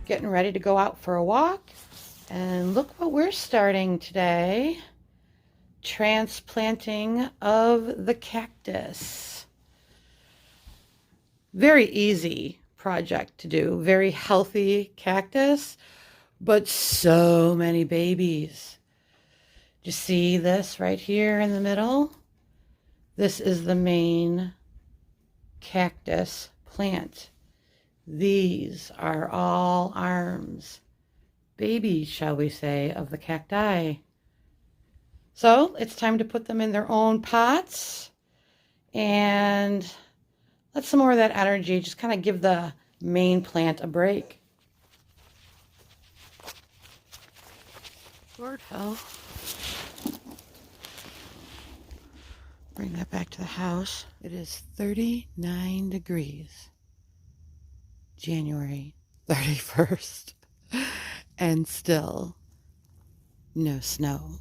Getting ready to go out for a walk, and look what we're starting today. Transplanting of the cactus. Very easy project to do. Very healthy cactus, but so many babies. Do you see this right here in the middle? This is the main cactus plant. These are all arms, babies, shall we say, of the cacti. So it's time to put them in their own pots and let some more of that energy just kind of give the main plant a break. Lord hell. Bring that back to the house. It is 39 degrees. January 31st, and still no snow.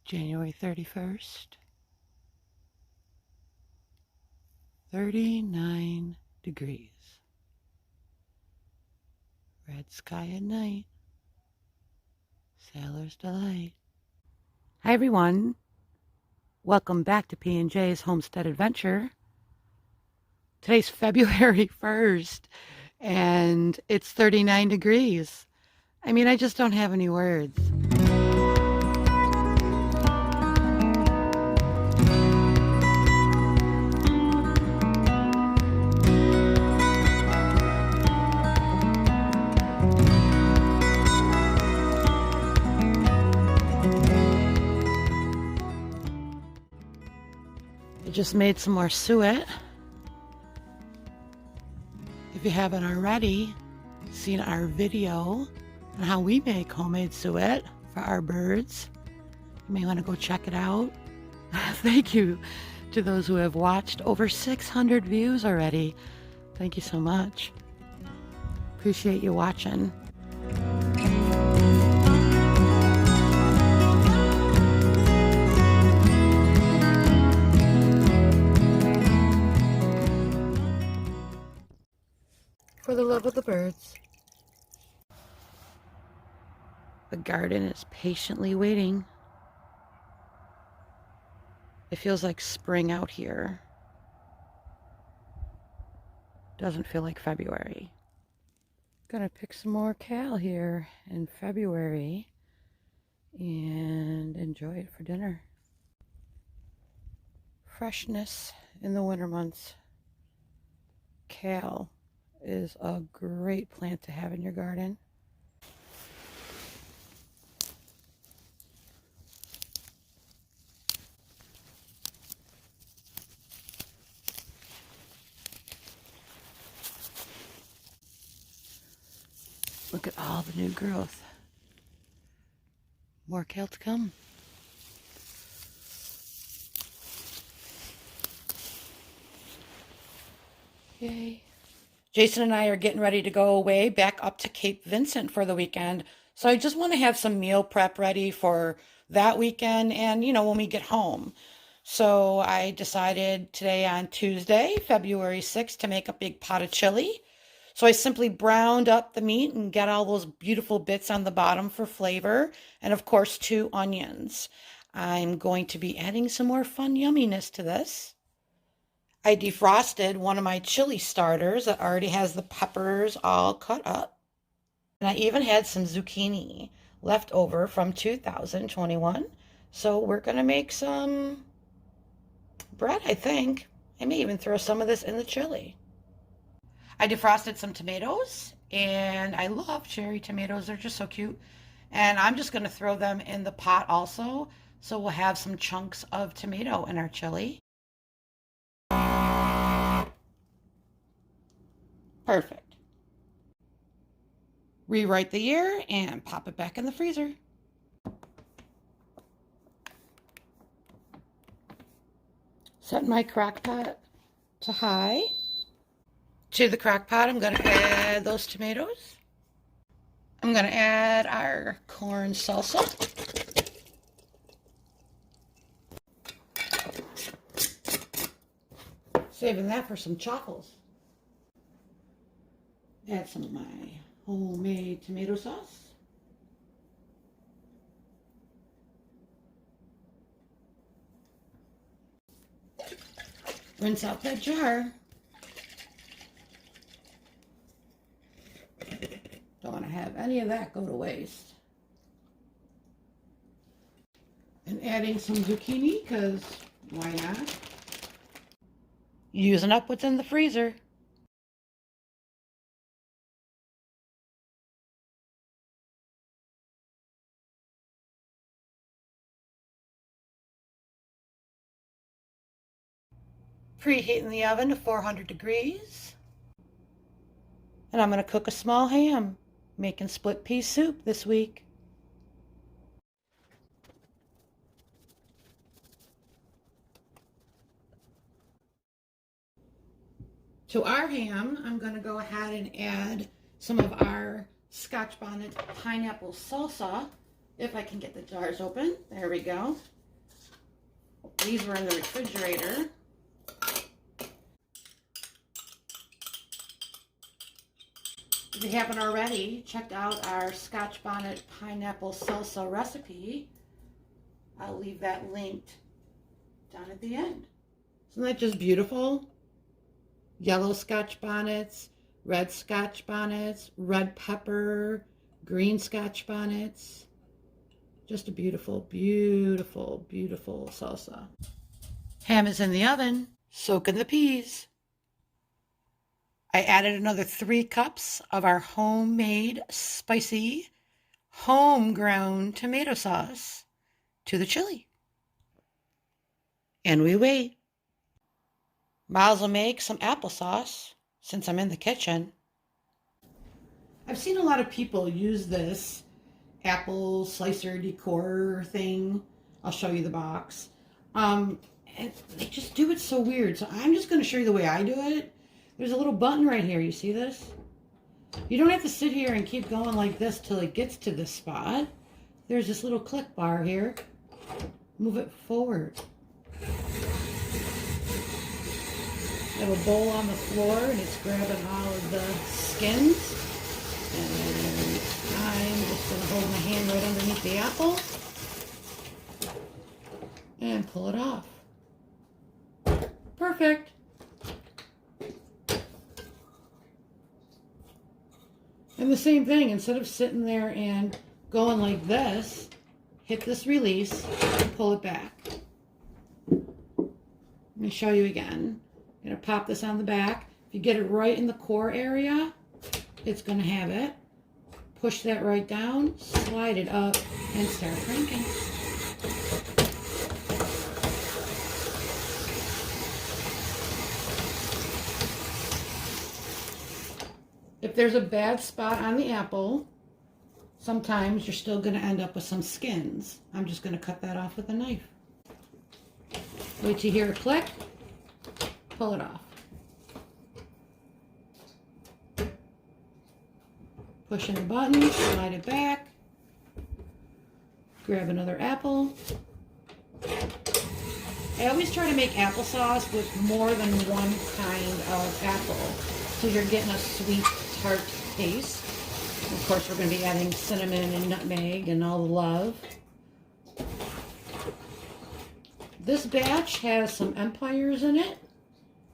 January 31st, 39 degrees. Red sky at night. Sailor's delight. Hi everyone. Welcome back to P&J's Homestead Adventure. Today's February 1st and it's 39 degrees. I mean, I just don't have any words. I just made some more suet. If you haven't already seen our video on how we make homemade suet for our birds, you may want to go check it out. Thank you to those who have watched. Over 600 views already. Thank you so much. Appreciate you watching. For the love of the birds. The garden is patiently waiting. It feels like spring out here. Doesn't feel like February. Gonna pick some more kale here in February and enjoy it for dinner. Freshness in the winter months. Kale is a great plant to have in your garden. Look at all the new growth. More kale to come. Yay. Jason and I are getting ready to go away back up to Cape Vincent for the weekend. So I just want to have some meal prep ready for that weekend and, you know, when we get home. So I decided today on Tuesday, February 6th, to make a big pot of chili. So I simply browned up the meat and got all those beautiful bits on the bottom for flavor. And of course, 2 onions. I'm going to be adding some more fun yumminess to this. I defrosted one of my chili starters that already has the peppers all cut up. And I even had some zucchini left over from 2021. So we're going to make some bread, I think. I may even throw some of this in the chili. I defrosted some tomatoes, and I love cherry tomatoes. They're just so cute. And I'm just going to throw them in the pot also, so we'll have some chunks of tomato in our chili. Perfect. Rewrite the year and pop it back in the freezer. Set my crock pot to high. To the crock pot, I'm going to add those tomatoes. I'm going to add our corn salsa. Saving that for some chaffles. Add some of my homemade tomato sauce. Rinse out that jar. Don't want to have any of that go to waste. And adding some zucchini, because why not? Using up what's in the freezer. Preheating the oven to 400 degrees. And I'm going to cook a small ham, making split pea soup this week. To our ham, I'm going to go ahead and add some of our Scotch bonnet pineapple salsa, if I can get the jars open. There we go. These were in the refrigerator. If you haven't already checked out our Scotch bonnet pineapple salsa recipe, I'll leave that linked down at the end. Isn't that just beautiful? Yellow Scotch bonnets, red Scotch bonnets, red pepper, green Scotch bonnets. Just a beautiful, beautiful, beautiful salsa. Ham is in the oven, soaking the peas. I added another 3 cups of our homemade spicy homegrown tomato sauce to the chili. And we wait. Miles will make some applesauce since I'm in the kitchen. I've seen a lot of people use this apple slicer decor thing. I'll show you the box. And they just do it so weird. So I'm just going to show you the way I do it. There's a little button right here. You see this? You don't have to sit here and keep going like this till it gets to this spot. There's this little click bar here. Move it forward. I have a bowl on the floor and it's grabbing all of the skins. And I'm just going to hold my hand right underneath the apple and pull it off. Perfect. And the same thing, instead of sitting there and going like this, hit this release and pull it back. Let me show you again. I'm going to pop this on the back. If you get it right in the core area, it's going to have it. Push that right down, slide it up, and start cranking. If there's a bad spot on the apple, sometimes you're still going to end up with some skins. I'm just going to cut that off with a knife. Wait till you hear a click, pull it off. Push in the button, slide it back, grab another apple. I always try to make applesauce with more than one kind of apple, so you're getting a sweet, tart taste. Of course, we're going to be adding cinnamon and nutmeg and all the love. This batch has some Empires in it,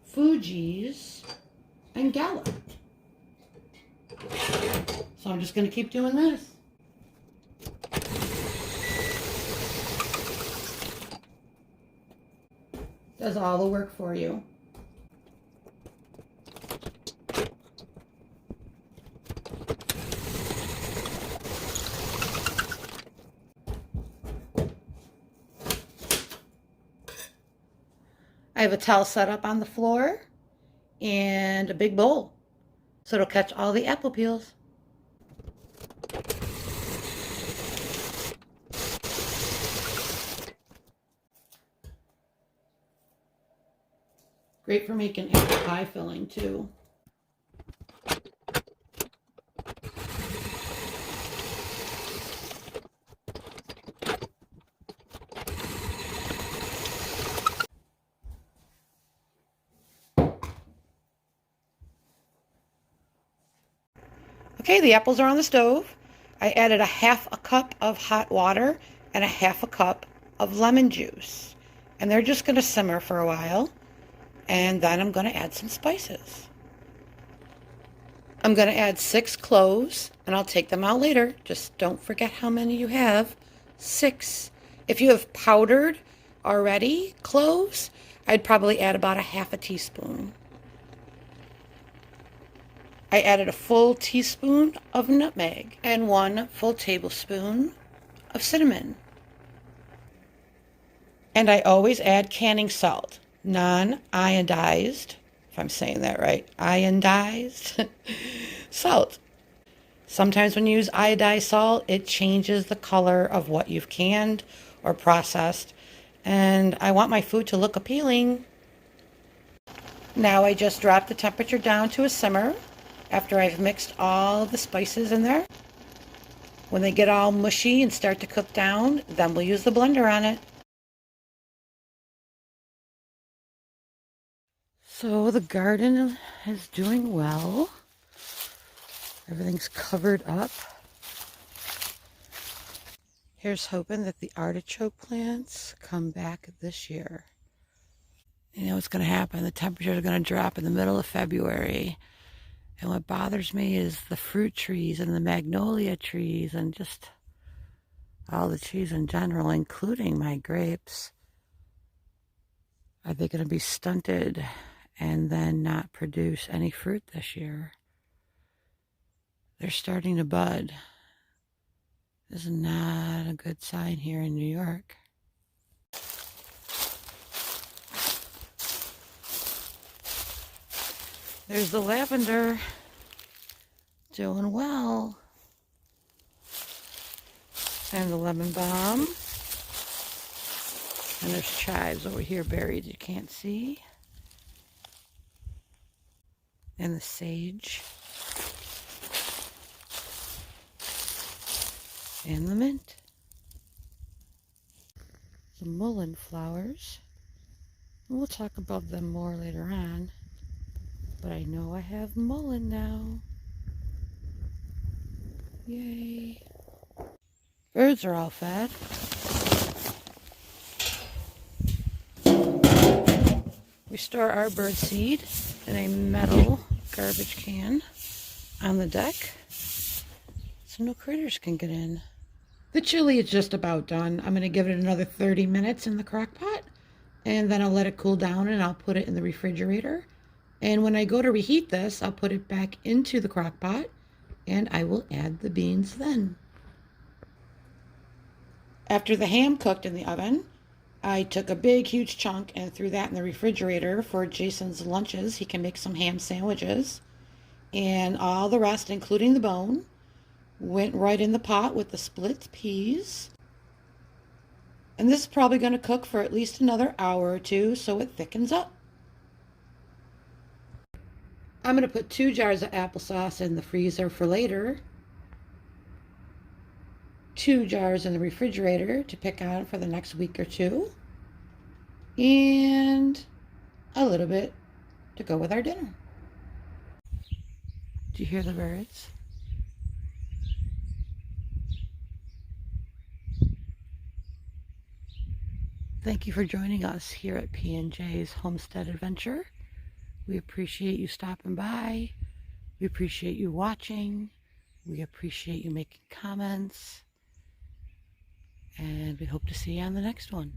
Fuji's, and Gallup. So I'm just going to keep doing this. Does all the work for you. have a towel set up on the floor and a big bowl, so it'll catch all the apple peels. Great for making apple pie filling too. Okay, the apples are on the stove. I added a half a cup of hot water and a half a cup of lemon juice. And they're just going to simmer for a while. And then I'm going to add some spices. I'm going to add 6 cloves, and I'll take them out later. Just don't forget how many you have. 6. If you have powdered already cloves, I'd probably add about a half a teaspoon. I added a full teaspoon of nutmeg and 1 full tablespoon of cinnamon. And I always add canning salt, non-iodized, if I'm saying that right, iodized salt. Sometimes when you use iodized salt, it changes the color of what you've canned or processed. And I want my food to look appealing. Now I just drop the temperature down to a simmer after I've mixed all the spices in there. When they get all mushy and start to cook down, then we'll use the blender on it. So the garden is doing well. Everything's covered up. Here's hoping that the artichoke plants come back this year. You know what's going to happen? The temperatures are going to drop in the middle of February. And what bothers me is the fruit trees and the magnolia trees and just all the trees in general, including my grapes. Are they going to be stunted and then not produce any fruit this year? They're starting to bud. This is not a good sign here in New York. There's the lavender, doing well. And the lemon balm. And there's chives over here buried you can't see. And the sage. And the mint. The mullein flowers. We'll talk about them more later on. But I know I have mullein now. Yay. Birds are all fed. We store our bird seed in a metal garbage can on the deck so no critters can get in. The chili is just about done. I'm going to give it another 30 minutes in the crock pot, and then I'll let it cool down and I'll put it in the refrigerator. And when I go to reheat this, I'll put it back into the crock pot and I will add the beans then. After the ham cooked in the oven, I took a big, huge chunk and threw that in the refrigerator for Jason's lunches. He can make some ham sandwiches. And all the rest, including the bone, went right in the pot with the split peas. And this is probably going to cook for at least another hour or two so it thickens up. I'm going to put 2 jars of applesauce in the freezer for later. 2 jars in the refrigerator to pick on for the next week or two. And a little bit to go with our dinner. Do you hear the birds? Thank you for joining us here at P&J's Homestead Adventure. We appreciate you stopping by. We appreciate you watching. We appreciate you making comments. And we hope to see you on the next one.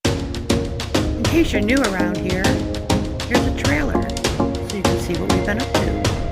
In case you're new around here, here's a trailer so you can see what we've been up to.